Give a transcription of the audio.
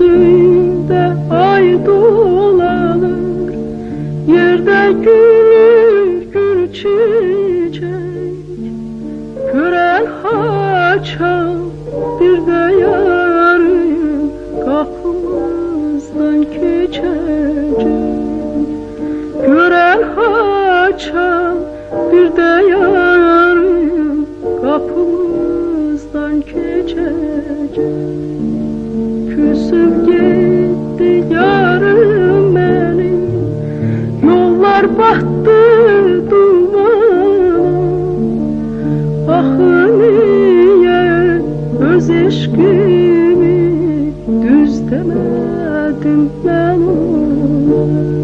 Gözünde ay dolanır, yerde gül gül çiçek. Gören haçan bir de yarın kapımızdan geçecek. Gören haçan bir de yarın kapımızdan geçecek. Küsüp gitti yarım benim, yollar battı dumana. Ahı niye öz eşkimi düz demedim ben ona.